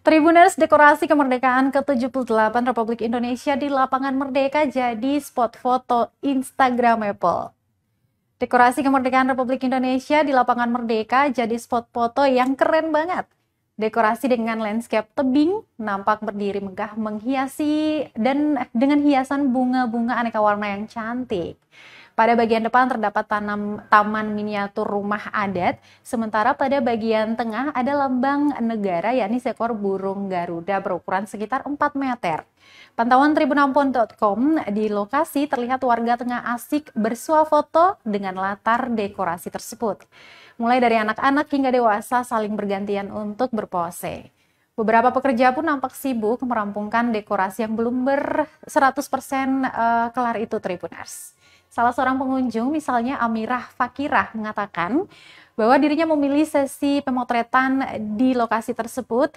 Tribuners, dekorasi kemerdekaan ke-78 Republik Indonesia di Lapangan Merdeka jadi spot foto Instagramable. Dekorasi kemerdekaan Republik Indonesia di Lapangan Merdeka jadi spot foto yang keren banget. Dekorasi dengan landscape tebing nampak berdiri megah menghiasi dan dengan hiasan bunga-bunga aneka warna yang cantik. Pada bagian depan terdapat taman miniatur rumah adat, sementara pada bagian tengah ada lambang negara yakni seekor burung Garuda berukuran sekitar 4 meter. Pantauan tribunampon.com di lokasi terlihat warga tengah asik bersuah foto dengan latar dekorasi tersebut. Mulai dari anak-anak hingga dewasa saling bergantian untuk berpose. Beberapa pekerja pun nampak sibuk merampungkan dekorasi yang belum 100% kelar itu, Tribuners. Salah seorang pengunjung, misalnya Amirah Fakirah, mengatakan bahwa dirinya memilih sesi pemotretan di lokasi tersebut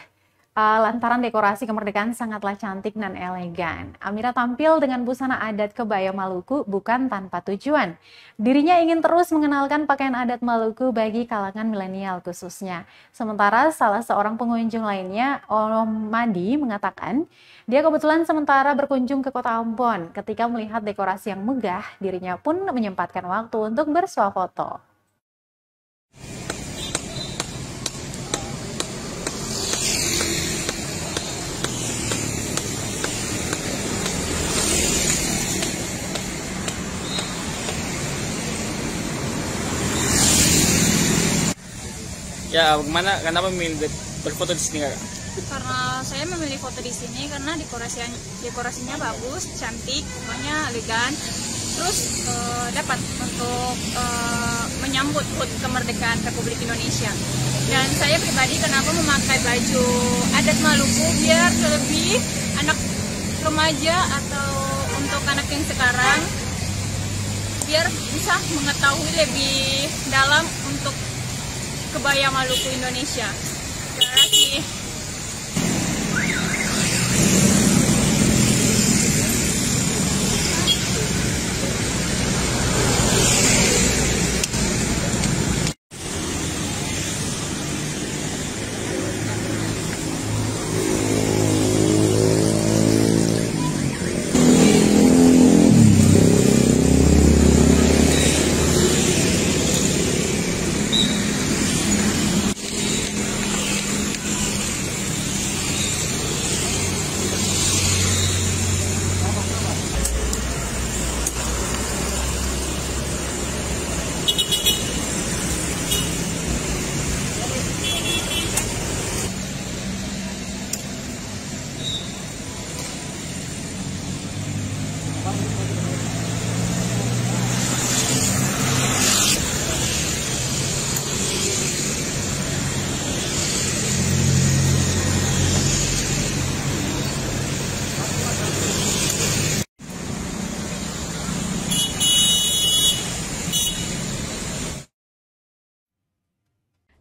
lantaran dekorasi kemerdekaan sangatlah cantik dan elegan. Amirah tampil dengan busana adat kebaya Maluku bukan tanpa tujuan. Dirinya ingin terus mengenalkan pakaian adat Maluku bagi kalangan milenial khususnya. Sementara salah seorang pengunjung lainnya, Om Madi, mengatakan dia kebetulan sementara berkunjung ke kota Ambon. Ketika melihat dekorasi yang megah, dirinya pun menyempatkan waktu untuk bersuah foto. Ya, kenapa memilih berfoto di sini, Kak? Karena saya memilih foto di sini karena dekorasinya bagus, cantik, pokoknya elegan. Terus dapat untuk menyambut HUT kemerdekaan Republik Indonesia. Dan saya pribadi kenapa memakai baju adat Maluku biar lebih anak remaja atau untuk anak yang sekarang biar bisa mengetahui lebih dalam untuk kebaya Maluku Indonesia. Terima kasih.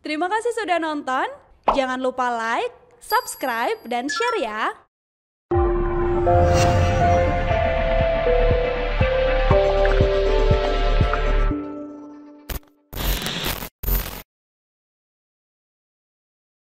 Terima kasih sudah nonton. Jangan lupa like, subscribe, dan share ya.